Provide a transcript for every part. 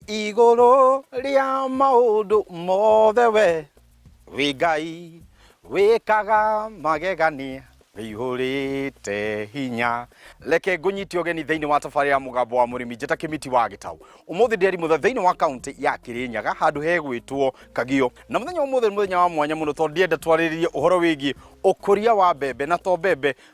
igoro ria maundu mothe we Ngai wikaga magegania ihurite hinya leke ngunyiti ogeni thiini wa tafari ya mugambo wa murimi njeta kimiti wa Gitau umuthi nderi muthe thiini wa county ya Kirinyaga handu hegwitwo Kagio na muthenya umuthi muthenya wa mwanya muno tondu ndienda twariririe uhoro wigi ukuria wa mbembe na to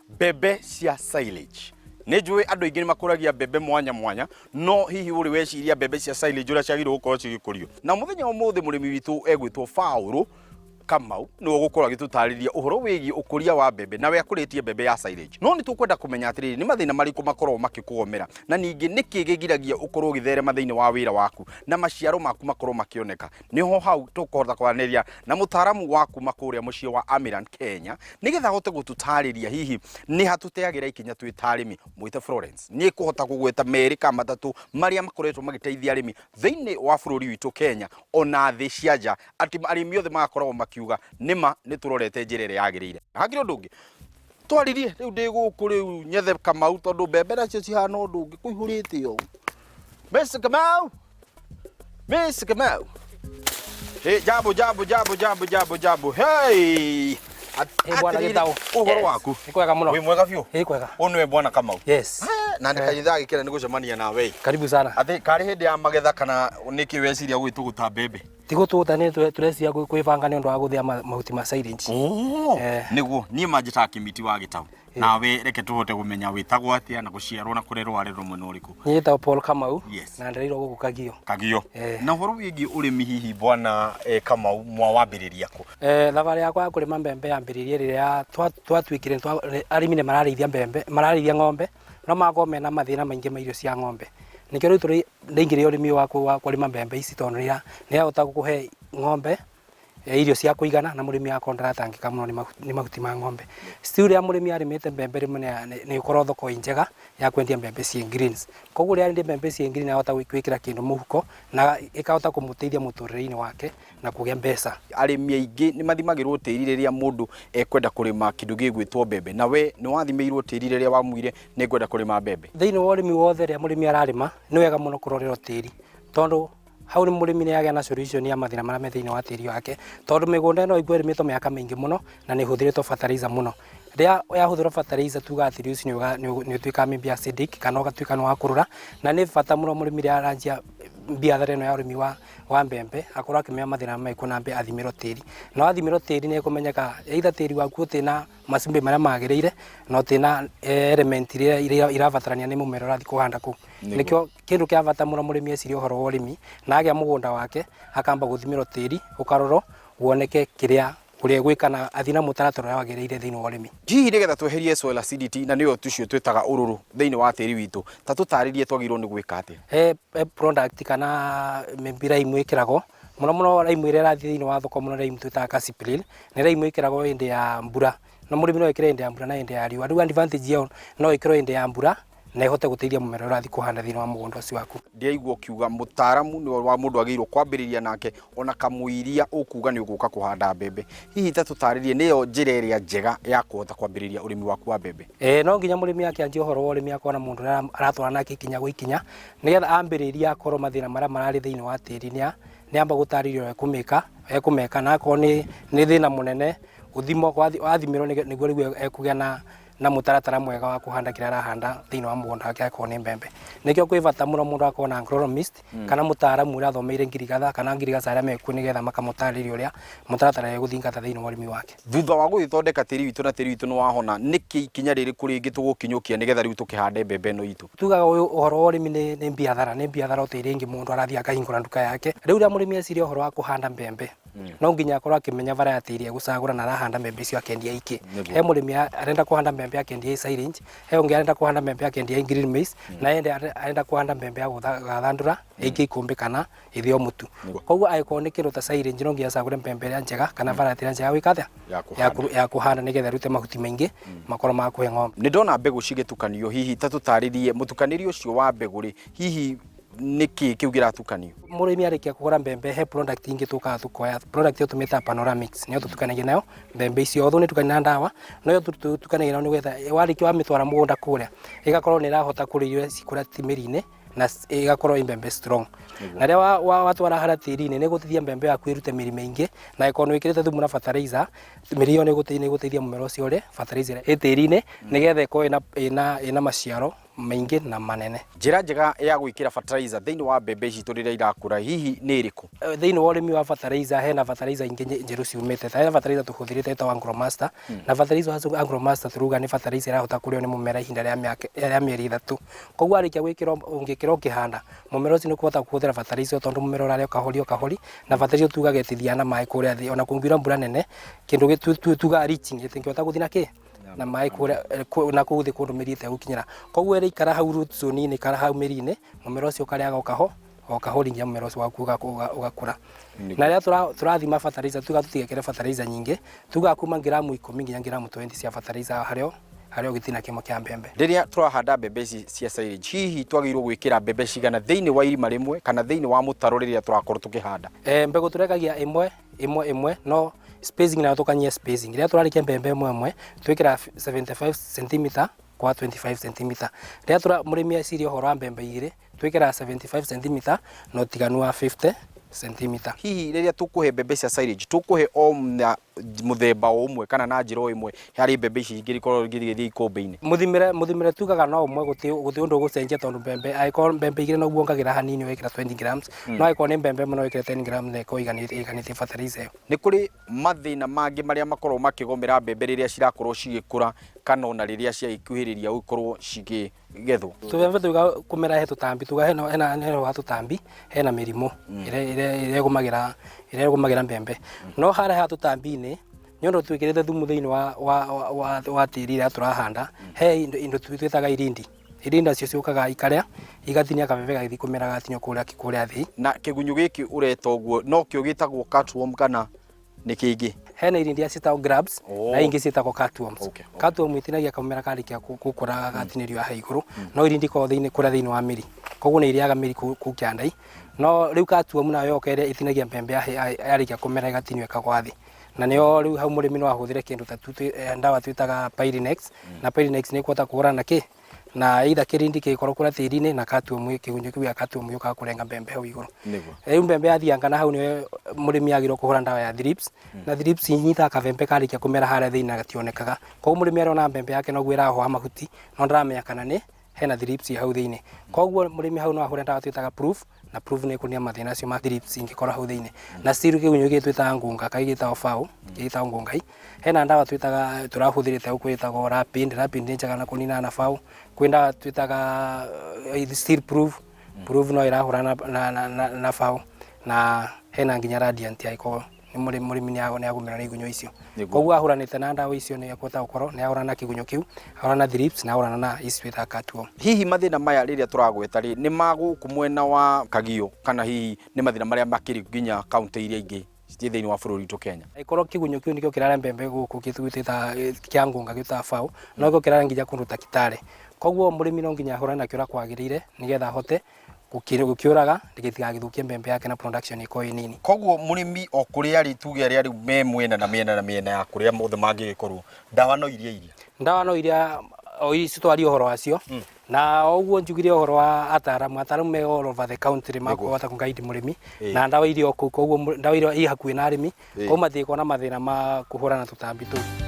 mbembe cia silage Nejwe andu aingi makuragia mbembe mwanya no hihi uri weciria mbembe cia silage ura ciagirwo gukorwo cigikurio na muthenya umuthi murimi witu egwitwo Faulu Kamau no gukora gitutariria uhoro wigi ukuria wa mbembe nawe akuritie mbembe ya silage no ni tukwenda kumenya atiriri ni mathina mariku makorwo makikugomera na ningi niki gigiragia ukorwo githerema thiini wa wira waku na maciaro maku makorwo makioneka niho hau tukuhota kwaniria na mutaramu waku makuria mucie wa Amiran Kenya nigetha hote gututariria hihi ni hatuteagira ikinya twitarimi mwite Florence ni kuhota kugweta meri ka matatu maria makoretwo magiteithia arimi thiini wa bururi witu Kenya ona thi cianja ati arimi othe magakorwo kiuga nima niturorete njirere yagirire hakiro ndungi twaririe riu ndi guku riu nyethe Kamau tondu mbembe nacio cihana undu ungi kuihurite yo Mr. Kamau hey jambo hey bwana Gitau uhoro waku ni kwega muno wi mwega biu kwega onwe bwana Kamau yes na ndikayitha gikira nigucemania nawe karibu sana ati kari hindi ya magetha kana niki weciria gwituguta mbembe tigututa ni turecia kwibanga ni undu wa guthia mahuti ma silage niguo ni manjita kimiti wa Gitau nawe reke tuhote kumenya witagwo atia na guciarwo na kurerwo ari rumwe no riku ni ta Paul Kamau na nderirwo guku Kagio na horo wigi urimi hihi bwana Kamau mwawambiriria ku thabarĩ yakwa ya kurima mbembe yambiririe riria twatwikire arimi ne mararithia ng'ombe no mago mena mathina maingi ma irio cia ng'ombe nikio riu turi ndingire urimi wa kurima mbembe ici tondu ni ahota gukuhe ng'ombe irio cia kuigana na murimi akondaratangika muno ni mahuti ma ng'ombe still ya murimi arimite mbembe rimwe ni ukorwo thoko njega ya kwendia mbembe cia greens koguo ria ndi mbembe cia green ahota gwikira kindu muhuko na ikahota kumuteithia muturire-ini wake na kugia mbeca arimi aingi ni mathimagirwo tiri riria mundu ekwenda kurima kindu gigwitwo mbembe na we ni wathimirwo tiri riria wamwire ni kwenda kurima mbembe thiini wa urimi wothe ria murimi ararima ni wega muno kurorerwo tiri tondu hau ni murimi ni agia na solution ya mathina maria me thiini wa tiri wake tondu migunda no igwe rimitwo miaka mingi muno na ni huthiritwo fertilizer muno ria ya huthira fertilizer tuga tiri uci ni utwika maybe acidic kana ugatwika ni wa kurura na ni bata muno murimi ria aranjia biathara ino ya urimi wa mbembe akorwo akimenya mathina maiku na mbe athimirwo tiri na athimirwo tiri ni kumenyeka either tiri waku utina macumbi maria magirire no tina element iria irabatarania ni mumero rathi kuhanda ku nikio kindu kia bata muno murimi eciria uhoro wa urimi na agia mugunda wake akamba guthimirwo tiri ukarorwo woneke kiria kuria gwikana athina mutaratara wagirire thiini wa urimi hihi nigetha tweherie soil acidity na niyo tucio twitaga ururu thiini wa tiri witu ta tutaririe twagirwo ni gwika atia product kana membira imwe ikiragwo muno raimu ire rathi thiini wa thoko muno raimu twitaga Caspirin ni raimu ikiragwo indi ya mbura na murimi no ikire indi ya mbura na indi ya riua riu advantage yao no ikiro indi ya mbura na ihote guteithia mumero rathi kuhanda thiini wa mugunda ucio waku ndiaigwo kiuga mutaramu ni wa mundu agirwo kwambiriria nake ona kamuiria ukuga ni uguka kuhanda mbembe hihi ta tutaririe niyo njira iria njega ya kuhota kwambiriria urimi waku wa mbembe no nginya murimi yake anjie uhoro wa urimi akona mundu aratwara nake ikinya gwikinya nigetha ambiriria akorwo mathina maria marari thiini wa tiri ni amba gutaririo ekumeka na ko ni thina munene uthimo wathimirwo niguo riu ekugia na mutaratara mwega wa kuhanda kira arahanda thiini wa mugunda wake akorwo ni mbembe nikio kwi bata muno mundu akorwo na agronomist kana mutaramu uria athomeire ngirigatha kana ngirigaca aria meku nigetha makamutariria uria mutaratara eguthingata thiini wa urimi wake thutha wa guthondeka tiri witu na tiri witu ni wahona niki kinya riri kuri ingi tugukinyukia nigetha riu tukihande mbembe no itu tugaga uhoro wa urimi ni biathara utiri ingi mundu arathia akahingura nduka yake riu ria murimi eciria uhoro wa kuhanda mbembe no nginya akorwo akimenya variety iria gucagura na arahanda mbembe icio akendia iki he murimi arenda kuhanda mbembe akendia silage he ungi arenda kuhanda mbembe akendia green maize na arenda kuhanda mbembe ya gathandura ingi ikumbi kana ithio mutu koguo aiko ni kindu ta silage no nginya acagure mbembe ya njega kana variety njega wikathia ya kuhanda nigetha rute mahuti maingi makorwo ma kuhe ng'ombe ni ndona mbegu cigitukanio hihi ta tutaririe mutukanirio ucio wa mbegu ri hihi niki kiugira tukanio murimi arikia kugura mbembe he product ingi tuka tukoya product yo tumita Panoramix niyo tutukanagia nayo mbembe icio otho ni tukana ndawa no yo tutukanagia nayo ni gwetha wariki wa mitwara mugunda kuria igakorwo ni rahota kuririo cikura timiri-ini na igakorwo mbembe strong na rĩa watwara harĩa tĩri-inĩ nĩ gũteithia mbembe yaku ĩrute mĩri mĩingĩ na ĩkorwo nĩ wĩkĩrĩte thumu na fertilizer mĩri ĩyo nĩ gũteithia mũmera ũcio ũrĩa fertilizer ĩ tĩri-inĩ nĩgetha ĩkorwo ĩna maciaro maingi na manene. Njĩra njega ya gwĩkĩra fertilizer thĩinĩ wa mbembe ici rĩrĩa irakũra hihi nĩ ĩrĩkũ? Thĩinĩ wa ũrĩmi wa fertilizer hena fertilizer ingĩ njerũ ciumĩte. Hena fertilizer tũhũthĩrĩte ĩtagwo Agromaster na fertilizer wa Agromaster turuga nĩ fertilizer ĩrahota kũrĩo nĩ mũmera ihinda rĩa mĩeri 3. Koguo arĩkia gwĩkĩra ũngĩkĩra ũkĩhanda mũmera ũcio nĩ kũhota kũhũthĩra fertilizer tondũ mũmera ũrarĩa kahori na fertilizer tugaga ĩtithia na maĩ kũrĩa thĩ ona kũngiura mbura nene kĩndũ tugaga reaching ĩtingĩhota gũthiĩ na kĩ na maĩ kũrĩa na kũu thĩ kũndũ mĩri ĩtegũkinyĩra. Koguo ĩrĩikara hau root zone-inĩ kana hau mĩri-inĩ mũmera ũcio ũkarĩaga ũkahoringia mũmera ũcio waku ũgakũra. Na rĩrĩa tũrathima fertilizer tũtigekĩre fertilizer nyingĩ tugaga kuma gramu 10 nginya gramu 20 cia fertilizer harĩa gĩtina kĩmwe kĩa mbembe. Rĩrĩa tũrahanda mbembe ici cia silage hihi twagĩrĩirwo gwĩkĩra mbembe cigana thĩinĩ wa irima rĩmwe kana thĩinĩ wa mũtaro rĩrĩa tũrakorwo tũkĩhanda? Mbegũ tũrekagia ĩmwe no spacing na tukanyia spacing. Rĩrĩa tũrarĩkia mbembe ĩmwe twĩkĩra 75 cm kwa 25 cm. Rĩrĩa mũrĩmi eciria ũhoro wa mbembe igĩrĩ twĩkĩra 75 cm na ũtiganu wa 50 cm. Hihi rĩrĩa tũkũhe mbembe cia silage tũkũhe o mũthemba ũmwe kana na njĩra ĩmwe harĩ mbembe ici ingĩkorwo igĩthiĩ ikũmbĩ-inĩ? Mũthimĩre tugaga no ũmwe gũtĩ ũndũ ũgũcenjia tondũ mbembe angĩkorwo mbembe igĩrĩ no guongagĩra hanini wĩkĩra 20 grams no angĩkorwo nĩ mbembe ĩmwe no wĩkĩre 10 grams na ĩkorwo ĩiganĩtie fertilizer ĩyo. Nĩ kũrĩ mathĩna mangĩ marĩa makorwo makĩgomera mbembe rĩrĩa cirakorwo cigĩkũra kana ona rĩrĩa ciagĩkuhĩrĩria gũkorwo cigĩgethwo? Tũbembe tuga kũmera he tũtambi tuga hena wa tũtambi hena mĩrimũ ĩrĩa ĩgũmagĩra mbembe no harĩa ha tũtambi-inĩ nĩ ũndũ twĩkĩrĩte thumu thĩinĩ wa tĩri rĩrĩa tũrahanda he indo twĩtaga irindi acio ciũkaga ikarĩa igatinia kabembe gagĩthiĩ kũmera gatinio kũrĩa thĩ. Na kĩgunyũ gĩkĩ ũreta ũguo no kĩo gĩtagwo cutworm kana nĩ kĩngĩ? Hena irindi ciĩtagwo grubs na ingĩ ciĩtagwo cutworms. Cutworm itinagia kamera karĩkia gũkũra gatinĩrio ha igũrũ no irindi ko thĩinĩ wa mĩri koguo nĩ irĩaga mĩri kũu kĩanda-inĩ no rĩu cutworm nayo yoka ĩrĩa itinagia mbembe yarĩkia kũmera igatinio ĩkagwa thĩ na nĩyo rĩu hau mũrĩmi no ahũthĩre kĩndũ ta ndawa twĩtaga Pyrenex na Pyrenex nĩ kũhota kũhũrana kĩ na either kĩrindi kĩkorwo kũrĩa tĩri-inĩ na cutworm kĩgunyũ kĩu gĩa cutworm gĩũkaga kũrenga mbembe hau igũrũ. Rĩu mbembe yathianga hau nĩwe mũrĩmi agĩrĩirwo kũhũra ndawa ya thrips na thrips inyitaga kabembe karĩkia kũmera harĩa thĩinĩ na gationekaga koguo mũrĩmi arona mbembe yake noguo ĩrahũa mahuti no ndaramenya kana nĩ hena thrips hau thĩinĩ koguo mũrĩmi hau no ahũre ndawa twĩtaga proof na proof nĩ ĩkũniina mathĩna acio ma thrips ingĩkorwo hau thĩinĩ na still kĩgunyũ gĩkĩ twĩtaga ngunga kaĩ gĩtagwo fowl gĩtagwo ngungai hena ndawa twĩtaga tũrahũthĩrĩte huko ĩtagwo rapid nĩ njega na kũnina na fowl kwĩ ndawa twĩtaga still proof no ĩrahũra na fowl na hena nginya radiant yaiko mũrĩmi nĩ agũmĩrwo nĩ igunyũ icio koguo ahũranĩte na ndawa icio nĩ ekũhota gũkorwo nĩ ahũrana na kĩgunyũ kĩu ahũrana na thrips na ahũrana na ici twĩtaga cutworm. Hihi mathĩna maya rĩrĩa tũragweta nĩ magũkũ mwena wa Kagio kana hihi nĩ mathĩna marĩa makĩrĩ nginya kaũntĩ iria ingĩ ciĩ thĩinĩ wa bũrũri witũ Kenya? Angĩkorwo kĩgunyũ kĩu nĩkĩo kĩrarĩa mbembe gũkũ twĩtaga kĩa ngunga gĩtaga fowl no gĩko kĩrarĩa nginya kũndũ ta Kitale koguo mũrĩmi no nginya ahũrane nakĩo ũrĩa kwagĩrĩire nĩgetha ahote gũkĩũraga gĩtigagĩthũkie mbembe yake na production ĩkorwo ĩ nini. Koguo mũrĩmi o kũrĩa arĩ tuge arĩa rĩu me mwena na mĩena ya kũrĩa mothe mangĩgĩkorwo ndawa no iria citwarie ũhoro wacio na ũguo njugire ũhoro wa ataramu me all over the country makũhota kũgaidi mũrĩmi na ndawa iria kũu koguo ndawa iria i hakuhĩ na arĩmi koguo matirĩkorwo na mathĩna ma kũhũrana na tũtambi tũu.